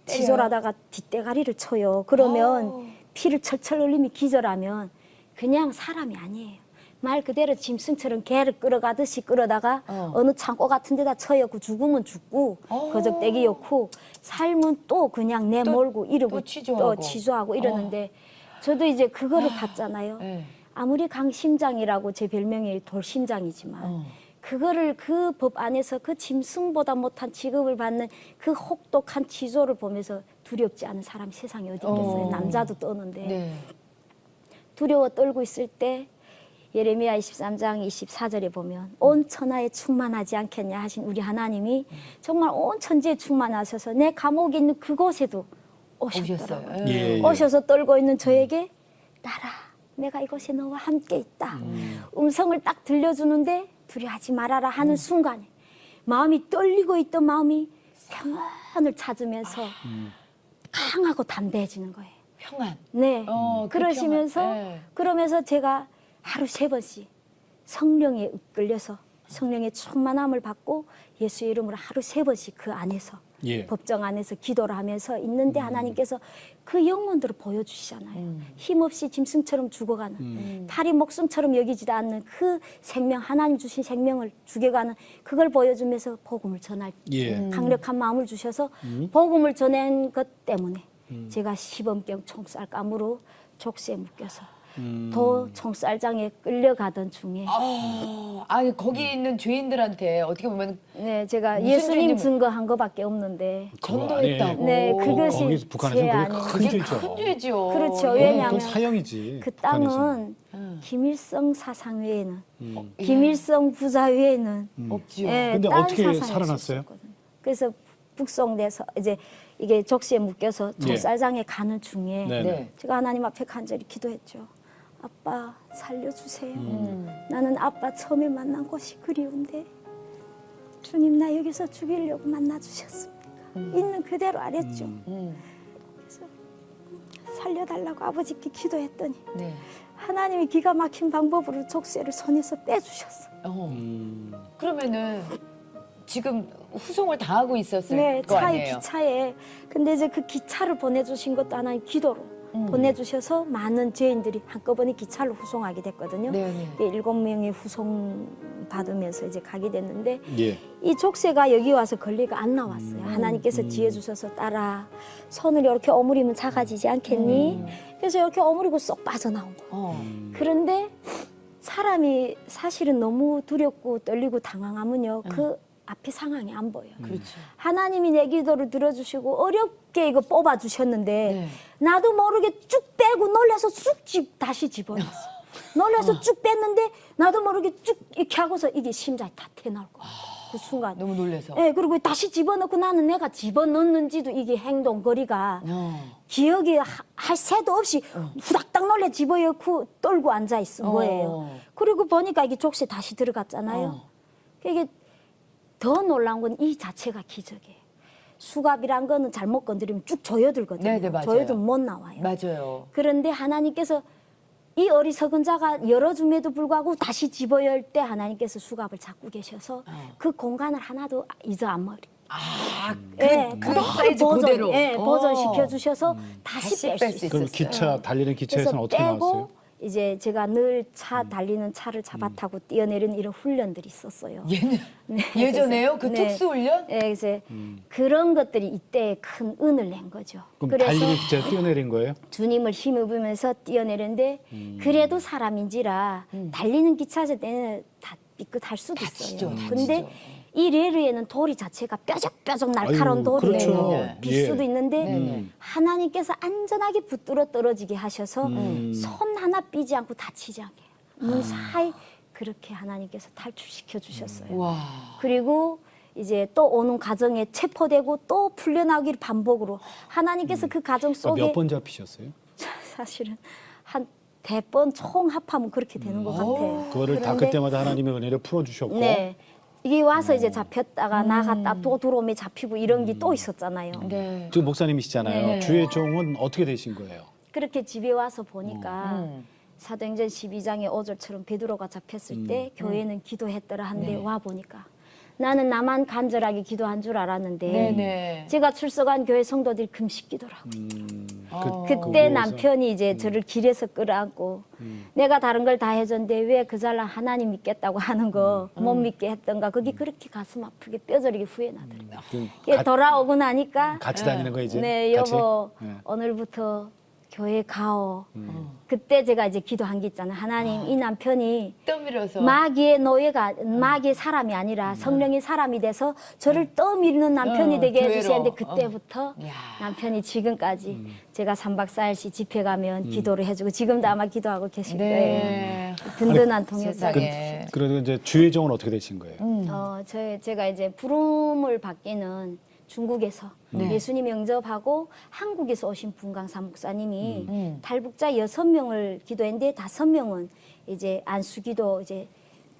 지졸하다가 뒷대가리를 쳐요. 그러면 피를 철철 흘리며 기절하면 그냥 사람이 아니에요. 말 그대로 짐승처럼 개를 끌어가듯이 끌어다가 어느 창고 같은 데다 쳐였고 죽으면 죽고 거적대기 였고 삶은 또 그냥 내몰고 이러고 또 치조하고 이러는데 저도 이제 그거를 봤잖아요. 네. 아무리 강심장이라고 제 별명이 돌심장이지만 그거를 그 법 안에서 그 짐승보다 못한 취급을 받는 그 혹독한 치조를 보면서 두렵지 않은 사람이 세상에 어디 있겠어요. 남자도 떠는데. 네. 두려워 떨고 있을 때 예레미야 23장 24절에 보면 온 천하에 충만하지 않겠냐 하신 우리 하나님이 정말 온 천지에 충만하셔서 내 감옥에 있는 그곳에도 오셨더라고요. 오셨어요. 예, 예. 오셔서 떨고 있는 저에게 따라 내가 이곳에 너와 함께 있다. 음성을 딱 들려주는데 두려워하지 말아라 하는 순간에 마음이 떨리고 있던 마음이 평안을 찾으면서 강하고 담대해지는 거예요. 평안. 네. 그 그러시면서 평안. 네. 그러면서 제가 하루 3번씩 성령에 이끌려서 성령의 충만함을 받고 예수의 이름으로 하루 3번씩 그 안에서 예. 법정 안에서 기도를 하면서 있는데 하나님께서 그 영혼들을 보여주시잖아요. 힘없이 짐승처럼 죽어가는 탈이 목숨처럼 여기지도 않는 그 생명, 하나님 주신 생명을 죽여가는 그걸 보여주면서 복음을 전할 예. 강력한 마음을 주셔서 복음을 전한 것 때문에 제가 시범병 총살감으로 족쇄에 묶여서 도 총살장에 끌려가던 중에 거기 있는 죄인들한테 어떻게 보면 네, 제가 무슨 예수님 죄인지 증거한 거밖에 없는데 전도했다고. 네, 그것이 거기 북한에서 죄 그게 아닌 큰 그게 죄죠. 큰 죄죠. 그렇죠. 그건 왜냐하면 사형이지. 그 북한에서는. 땅은 김일성 사상 외에는 예. 김일성 부자 외에는 없지요. 예, 근데 딴 어떻게 사상이 살아났어요? 있었거든요. 그래서 북송돼서 이제 이게 족쇄에 묶여서 총살장에 가는 중에 네. 네. 제가 하나님 앞에 간절히 기도했죠. 아빠 살려주세요. 나는 아빠 처음에 만난 곳이 그리운데 주님 나 여기서 죽이려고 만나주셨습니까? 있는 그대로 알았죠. 그래서 살려달라고 아버지께 기도했더니 네. 하나님이 기가 막힌 방법으로 족쇄를 손에서 빼주셨어요. 그러면은 지금 후송을 당하고 있었을 네, 거 차에 아니에요. 기차에. 근데 이제 그 기차를 보내주신 것도 하나님 기도로 보내주셔서 많은 죄인들이 한꺼번에 기차로 후송하게 됐거든요. 네네. 7명이 후송 받으면서 이제 가게 됐는데 예. 이 족쇄가 여기 와서 걸리가 안 나왔어요. 하나님께서 지혜 주셔서 따라 손을 이렇게 오므리면 작아지지 않겠니? 그래서 이렇게 오므리고 쏙 빠져나온 거예요. 그런데 사람이 사실은 너무 두렵고 떨리고 당황하면요. 그 앞에 상황이 안 보여요. 그렇죠. 하나님이 내 기도를 들어주시고 어렵게 이거 뽑아주셨는데 네. 나도 모르게 쭉 빼고 놀라서 다시 집어넣었어. 놀라서 쭉 뺐는데 나도 모르게 쭉 이렇게 하고서 이게 심장이 다 튀어나올 거야. 그 순간. 너무 놀라서. 네, 그리고 다시 집어넣고 나는 내가 집어넣는지도 이게 행동 거리가 기억이 할 새도 없이 후닥닥 놀래 집어넣고 떨고 앉아 있은 거예요. 그리고 보니까 이게 족쇄 다시 들어갔잖아요. 이게 더 놀라운 건 이 자체가 기적이에요. 수갑이란 거는 잘못 건드리면 쭉 조여들거든요. 네네, 맞아요. 조여들면 못 나와요. 맞아요. 그런데 하나님께서 이 어리석은 자가 열어줌에도 불구하고 다시 집어열 때 하나님께서 수갑을 잡고 계셔서 그 공간을 하나도 잊어 안 버리. 그 사이즈 그대로. 보존시켜 주셔서 다시 뺄 수 있어요. 그럼 기차 달리는 기차에서는 어떻게 나왔어요? 이제 제가 늘 차 달리는 차를 잡아 타고 뛰어내리는 이런 훈련들이 있었어요. 예전에요? 그 네. 특수훈련? 네, 그래서 그런 것들이 이때 큰 은을 낸 거죠. 그럼 그래서 달리는 기차에 뛰어내린 거예요? 주님을 힘입으면서 뛰어내는데 그래도 사람인지라 달리는 기차에서 때는 다 삐끗할 수도 다치죠, 있어요. 다치죠. 근데 이 레르에는 돌이 자체가 뾰족뾰족 날카로운 아유, 돌이에요. 그렇죠. 빌 예. 수도 있는데 네네. 하나님께서 안전하게 붙들어 떨어지게 하셔서 손 하나 삐지 않고 다치지 않게 무사히 그렇게 하나님께서 탈출시켜 주셨어요. 와. 그리고 이제 또 오는 가정에 체포되고 또 풀려나기를 반복으로 하나님께서 그 가정 속에 몇 번 잡히셨어요? 사실은 한 100번 총 합하면 그렇게 되는 것 같아요. 그거를 다 그런데 그때마다 하나님의 은혜를 풀어주셨고. 네. 이게 와서 이제 잡혔다가 나갔다 또 들어오면 잡히고 이런 게 또 있었잖아요. 네. 지금 목사님이시잖아요. 네. 주의 종은 어떻게 되신 거예요? 그렇게 집에 와서 보니까 사도행전 12장의 5절처럼 베드로가 잡혔을 때 교회는 기도했더라 한데 와 보니까 나는 나만 간절하게 기도한 줄 알았는데 네네. 제가 출석한 교회 성도들이 금식기도라고. 그때 교회에서? 남편이 이제 저를 길에서 끌어안고 내가 다른 걸 다 해줬는데 왜 그 잘난 하나님 믿겠다고 하는 거 못 믿게 했던가 그게 그렇게 가슴 아프게 뼈저리게 후회나더라고요. 이게 돌아오고 나니까 같이 다니는 거 이제. 네 같이? 여보 네. 오늘부터 교회 가오. 그때 제가 이제 기도한 게 있잖아요. 하나님 이 남편이 떠밀어서. 마귀의 노예가 마귀의 사람이 아니라 성령의 사람이 돼서 저를 떠밀는 남편이 되게 교회로. 해주시는데 그때부터 야. 남편이 지금까지 제가 3박 4일씩 집회 가면 기도를 해주고 지금도 아마 기도하고 계실 네. 거예요. 든든한 동역자. 세상에. 그래도 이제 주의 종은 어떻게 되신 거예요? 제가 이제 부름을 받기는 중국에서 예수님 영접하고 한국에서 오신 분강산 목사님이 탈북자 6명을 기도했는데 5명은 이제 안수기도 이제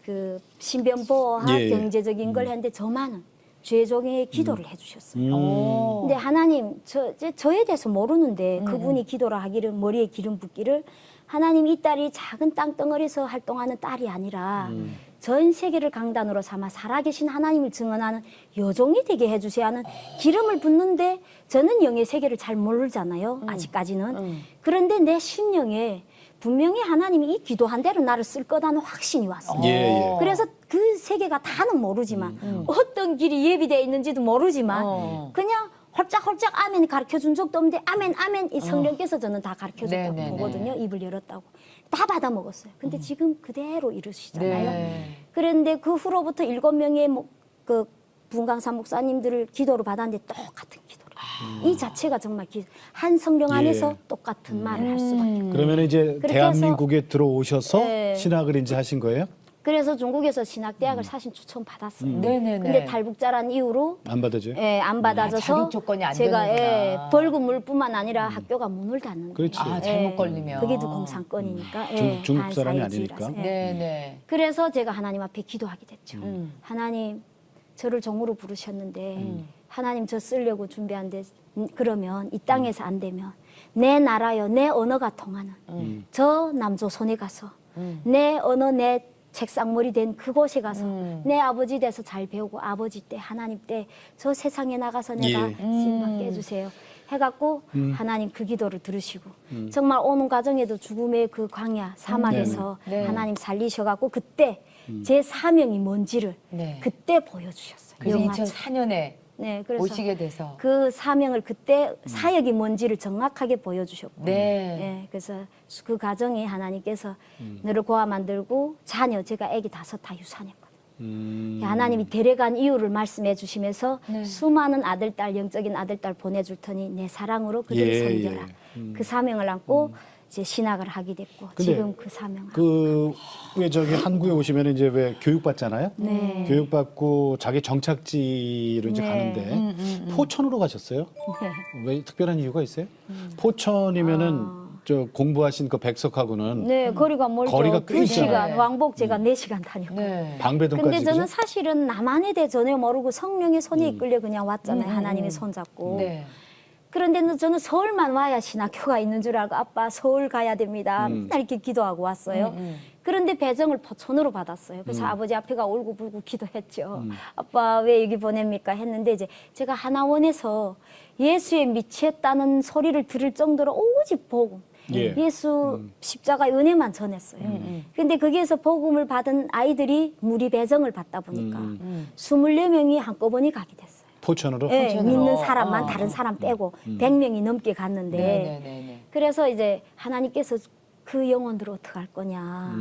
그 신변보호와 예. 경제적인 걸 했는데 저만은 죄종의 기도를 해주셨어요. 오. 근데 하나님 저에 대해서 모르는데 그분이 기도를 하기를 머리에 기름 붓기를 하나님 이 딸이 작은 땅덩어리에서 활동하는 딸이 아니라 전 세계를 강단으로 삼아 살아계신 하나님을 증언하는 여종이 되게 해주셔야 하는 기름을 붓는데 저는 영의 세계를 잘 모르잖아요. 아직까지는. 그런데 내 심령에 분명히 하나님이 이 기도한 대로 나를 쓸 거다는 확신이 왔어요. 예, 예. 그래서 그 세계가 다는 모르지만 어떤 길이 예비되어 있는지도 모르지만 그냥 홀짝홀짝 아멘 가르쳐준 적도 없는데 아멘 아멘 이 성령께서 저는 다 가르쳐줬다고 네네네. 보거든요. 입을 열었다고. 다 받아 먹었어요. 근데 지금 그대로 이루시잖아요. 네. 그런데 그 후로부터 7명의 그 분강산 목사님들을 기도로 받았는데 똑같은 기도를. 이 자체가 정말 한 성령 안에서 예. 똑같은 말을 할 수밖에 없어요. 그러면 이제 그렇게 대한민국에 들어오셔서 네. 신학을 이제 하신 거예요? 그래서 중국에서 신학대학을 사실 추천 받았어요. 네네네. 근데 탈북자란 이유로 안 받아줘요? 예, 안 받아줘서 자격 조건이 안 제가 되는구나. 벌금물뿐만 아니라 학교가 문을 닫는 그렇지. 거예요. 아, 잘못 걸리면. 거기도 공산권이니까. 예, 중국 사람이 반사이주의라서. 아니니까. 예. 네네. 그래서 제가 하나님 앞에 기도하게 됐죠. 하나님 저를 종으로 부르셨는데 하나님 저 쓰려고 준비한데 그러면 이 땅에서 안 되면 내 나라여 내 언어가 통하는 저 남조선에 가서 내 언어 내 책상머리 된 그곳에 가서 내 아버지 돼서 잘 배우고 아버지 때 하나님 때 저 세상에 나가서 내가 예. 쓰임받게 해주세요 해갖고 하나님 그 기도를 들으시고 정말 오는 과정에도 죽음의 그 광야 사막에서 네. 하나님 살리셔갖고 그때 제 사명이 뭔지를 네. 그때 보여주셨어요. 그래서 영화처럼. 2004년에 네, 그래서 오시게 돼서. 그 사명을 그때 사역이 뭔지를 정확하게 보여주셨고 네. 네, 그래서 그 가정이 하나님께서 너를 고아 만들고 자녀 제가 아기 5 다 유산했거든요. 하나님이 데려간 이유를 말씀해 주시면서 네. 수많은 아들, 딸, 영적인 아들, 딸 보내줄 테니 내 사랑으로 그들을 예, 섬겨라. 그 사명을 안고 이제 신학을 하게 됐고 근데 지금 그 사명을 왜 저기 한국에 오시면 이제 왜 교육받잖아요? 네. 교육받고 자기 정착지로 이제 네. 가는데 포천으로 가셨어요? 네. 왜 특별한 이유가 있어요? 포천이면은 저 공부하신 그 백석하고는 네, 거리가 멀죠. 거리가 꽤 2시간, 있잖아요. 왕복 제가 4시간 다녔고. 네. 방배동까지 근데 저는 그죠? 사실은 남한에 대해 전혀 모르고 성령의 손에 이끌려 그냥 왔잖아요. 하나님의 손 잡고. 네. 그런데 저는 서울만 와야 신학교가 있는 줄 알고 아빠 서울 가야 됩니다. 맨날 이렇게 기도하고 왔어요. 그런데 배정을 포천으로 받았어요. 그래서 아버지 앞에가 울고불고 기도했죠. 아빠 왜 여기 보냅니까? 했는데 이제 제가 하나원에서 예수에 미치했다는 소리를 들을 정도로 오직 복음. 예. 예수 십자가 은혜만 전했어요. 근데 거기에서 복음을 받은 아이들이 무리 배정을 받다 보니까 24명이 한꺼번에 가게 됐어요. 포천으로? 예, 포천으로. 믿는 사람만 다른 사람 빼고 100명이 넘게 갔는데 네네네. 그래서 이제 하나님께서 그 영혼들을 어떻게 할 거냐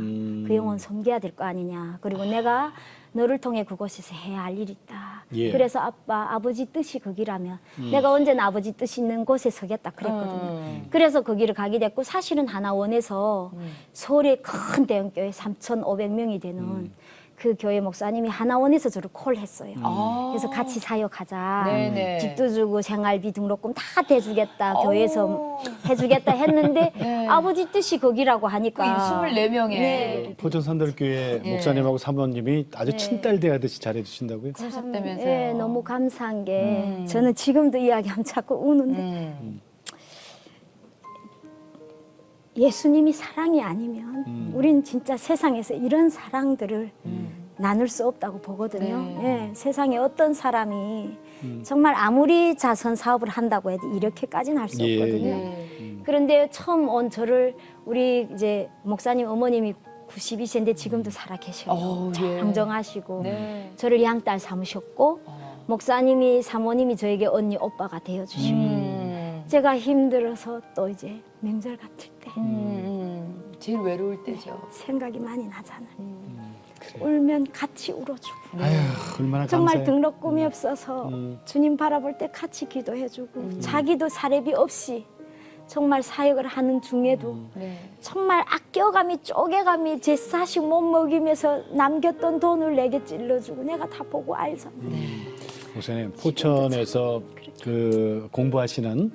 그 영혼 섬겨야 될 거 아니냐 그리고 내가 너를 통해 그곳에서 해야 할 일이 있다. 예. 그래서 아버지 뜻이 거기라면 내가 언제나 아버지 뜻이 있는 곳에 서겠다 그랬거든요. 그래서 거기를 가게 됐고 사실은 하나원에서 서울의 큰 대형교회 3,500명이 되는 그 교회 목사님이 하나원에서 저를 콜했어요. 그래서 같이 사역하자. 네네. 집도 주고 생활비 등록금 다 대주겠다. 교회에서 해주겠다 했는데 아버지 뜻이 거기라고 하니까 24명에 네. 포천 산들교회 목사님하고 사모님이 아주 친딸 대하듯이 잘해주신다고요? 그러셨다면서요. 예, 너무 감사한 게 저는 지금도 이야기하면 자꾸 우는데 예수님이 사랑이 아니면 우린 진짜 세상에서 이런 사랑들을 나눌 수 없다고 보거든요. 예, 세상에 어떤 사람이 정말 아무리 자선 사업을 한다고 해도 이렇게까지는 할 수 예, 없거든요. 그런데 처음 온 저를 우리 이제 목사님 어머님이 92세인데 지금도 살아 계셔요. 장정하시고 네. 저를 양딸 삼으셨고 목사님이 사모님이 저에게 언니 오빠가 되어주시고 제가 힘들어서 또 이제 명절 같을 때 제일 외로울 때죠. 생각이 많이 나잖아요. 울면 같이 울어주고 아휴, 얼마나 정말 감사해요. 등록금이 없어서 주님 바라볼 때 같이 기도해주고 자기도 사례비 없이 정말 사역을 하는 중에도 네. 정말 아껴감이 쪼개감이 제 사식 못 먹이면서 남겼던 돈을 내게 찔러주고 내가 다 보고 알잖아요. 목사님, 포천에서 그 공부하시는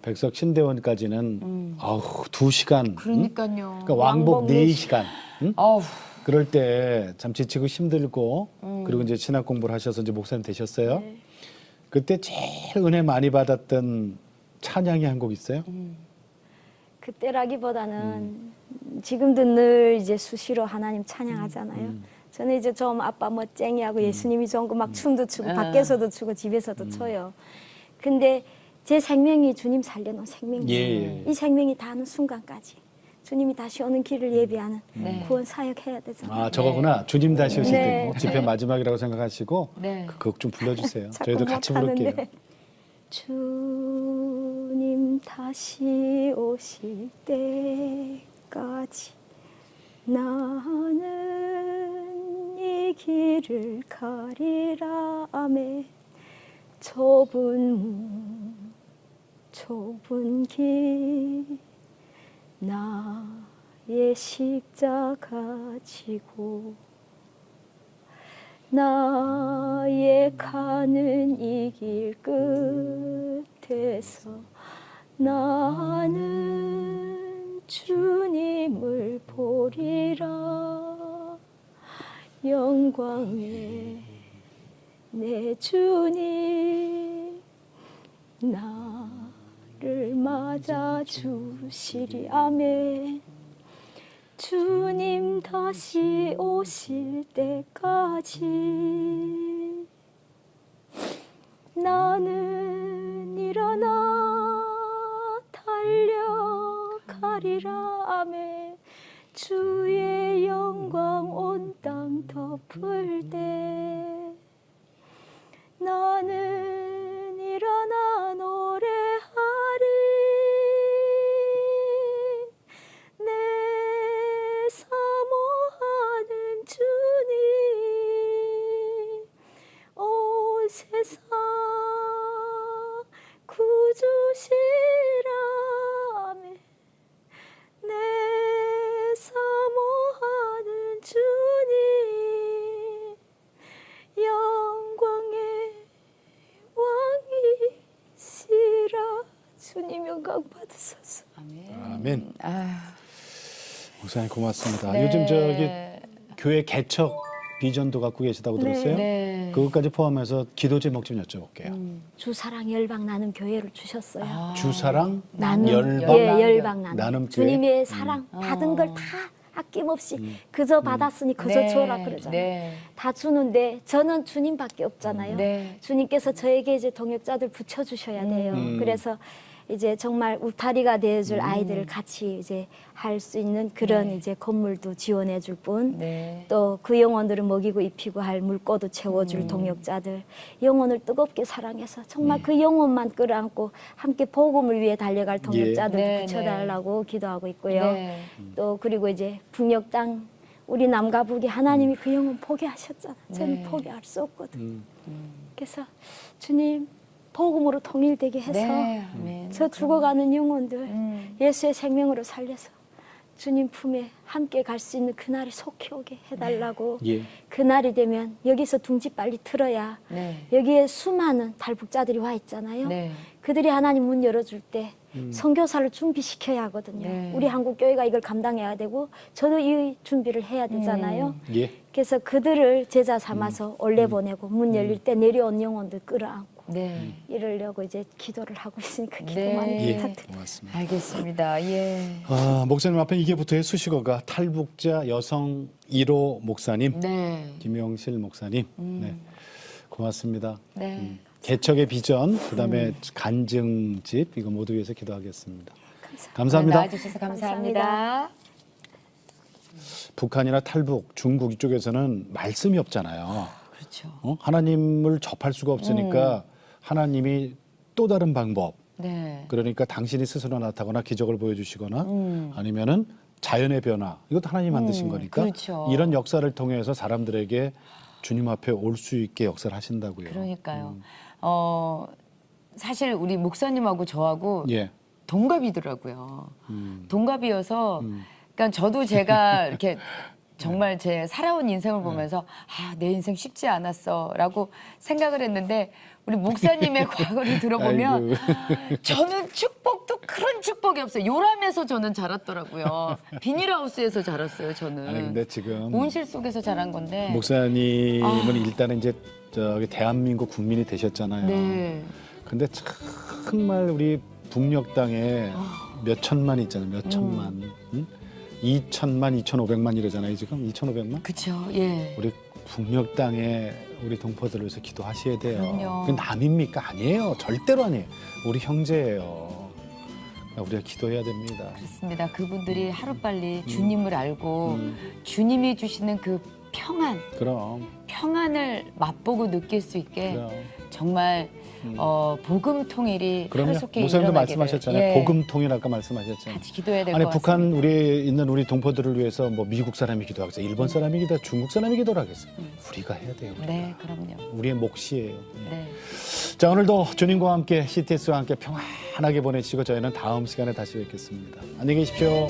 백석 신대원까지는 아우 2시간, 그러니까요. 그러니까 왕복 왕복 4시간. 응? 아우. 그럴 때 참 지치고 힘들고 그리고 이제 신학 공부를 하셔서 이제 목사님 되셨어요. 그때 제일 은혜 많이 받았던 찬양이 한 곡 있어요? 그때라기보다는 지금도 늘 이제 수시로 하나님 찬양하잖아요. 저는 이제 좀 아빠 멋쟁이하고 예수님이 좋은 거 막 춤도 추고 밖에서도 추고 집에서도 춰요. 근데 제 생명이 주님 살려놓은 생명이에요. 예. 이 생명이 닿는 순간까지 주님이 다시 오는 길을 예비하는 구원 사역해야 되잖아요. 아 저거구나. 주님 다시 오실 네. 때 집회 마지막이라고 생각하시고 네. 그 곡 좀 불러주세요. 자꾸 저희도 같이 부를게요. 못하는데. 주님 다시 오실 때까지 나는 이 길을 가리라 아멘. 좁은 문 좁은 길 나의 십자가 지고 나의 가는 이 길 끝에서 나는 주님을 보리라 영광의 내 주님 나를 맞아 주시리 아멘. 주님 다시 오실 때까지 나는 일어나 달려가리라 아멘. 주의 영광 온 땅 덮을 때 나는 일어나 노래하리 내 사모하는 주님 온 세상 구주시라 아멘. 내 사모하는 주님 영광의 왕이시라 주님 영광 받으소서. 아멘. 아, 목사님 고맙습니다. 네. 요즘 저기 교회 개척 비전도 갖고 계시다고 들었어요. 네. 그것까지 포함해서 기도 제목 좀 여쭤볼게요. 주 사랑 열방 나눔 교회를 주셨어요. 주사랑 나눔 열방 예, 열방 나눔. 나눔 교회? 주님의 사랑 받은 걸 다 아낌없이 그저 받았으니 그저 네. 줘라 그러잖아요. 네. 다 주는데 저는 주님밖에 없잖아요. 네. 주님께서 저에게 이제 동역자들 붙여주셔야 돼요. 그래서 이제 정말 울타리가 되어줄 아이들을 같이 이제 할 수 있는 그런 이제 건물도 지원해줄 분, 네. 또 그 영혼들을 먹이고 입히고 할 물고도 채워줄 동역자들, 영혼을 뜨겁게 사랑해서 정말 그 영혼만 끌어안고 함께 복음을 위해 달려갈 동역자들 네, 붙여달라고 기도하고 있고요. 네. 또 그리고 이제 북녘 땅 우리 남과 북이 하나님이 그 영혼 포기하셨잖아. 저는 네. 포기할 수 없거든. 그래서 주님 복음으로 통일되게 해서 네, 아멘. 저 죽어가는 영혼들 음. 예수의 생명으로 살려서 주님 품에 함께 갈 수 있는 그날이 속히 오게 해달라고. 예. 그날이 되면 여기서 둥지 빨리 틀어야 네. 여기에 수많은 탈북자들이 와 있잖아요. 네. 그들이 하나님 문 열어줄 때 선교사를 준비시켜야 하거든요. 네. 우리 한국 교회가 이걸 감당해야 되고 저도 이 준비를 해야 되잖아요. 예. 그래서 그들을 제자 삼아서 올려 보내고 문 열릴 때 내려온 영혼들 끌어안고 네. 이러려고 이제 기도를 하고 있으니까 기도 네. 많이 예. 부탁드립니다. 고맙습니다. 알겠습니다. 예. 아, 목사님 앞에 이게부터의 수식어가 탈북자 여성 1호 목사님, 네. 김영실 목사님. 네. 고맙습니다. 네. 개척의 비전, 그다음에 간증집 이거 모두 위해서 기도하겠습니다. 감사합니다. 감사합니다. 나와주셔서 감사합니다. 북한이나 탈북, 중국 이쪽에서는 말씀이 없잖아요. 그렇죠. 하나님을 접할 수가 없으니까 하나님이 또 다른 방법, 네. 그러니까 당신이 스스로 나타나거나 기적을 보여주시거나 아니면은 자연의 변화, 이것도 하나님 만드신 거니까 그렇죠. 이런 역사를 통해서 사람들에게 주님 앞에 올 수 있게 역사를 하신다고요. 그러니까요. 사실 우리 목사님하고 저하고 예. 동갑이더라고요. 동갑이어서, 그러니까 저도 제가 이렇게 정말 제 살아온 인생을 보면서 아, 내 인생 쉽지 않았어라고 생각을 했는데 우리 목사님의 과거를 들어보면 저는 축복도 그런 축복이 없어요. 요람에서 저는 자랐더라고요. 비닐하우스에서 자랐어요. 저는. 아니 근데 지금 온실 속에서 자란 건데. 목사님은 일단은 이제 저기 대한민국 국민이 되셨잖아요. 네. 근데 정말 우리 북녘 땅에 몇 천만 있잖아요. 몇 천만. 응? 2천만, 2,500만 이러잖아요. 지금 2,500만? 그렇죠. 예. 우리 북녘 땅에 우리 동포들을 위해서 기도하셔야 돼요. 그럼요. 그게 남입니까? 아니에요. 절대로 아니에요. 우리 형제예요. 그러니까 우리가 기도해야 됩니다. 그렇습니다. 그분들이 하루빨리 주님을 알고 주님이 주시는 그 평안을 맛보고 느낄 수 있게 그럼. 정말 복음 통일이 그럼요. 하루속히 목사님도 일어나기를. 말씀하셨잖아요. 예. 복음 통일 아까 말씀하셨잖아요. 같이 기도해야 될 아니 것 북한 같습니다. 우리 있는 우리 동포들을 위해서 뭐 미국 사람이 기도하겠어, 일본 사람이 기도, 중국 사람이 기도를 하겠어. 우리가 해야 돼요. 우리가. 네, 그럼요. 우리의 몫이에요. 네. 자, 오늘도 주님과 함께 CTS와 함께 평안하게 보내시고 저희는 다음 시간에 다시 뵙겠습니다. 안녕히 계십시오.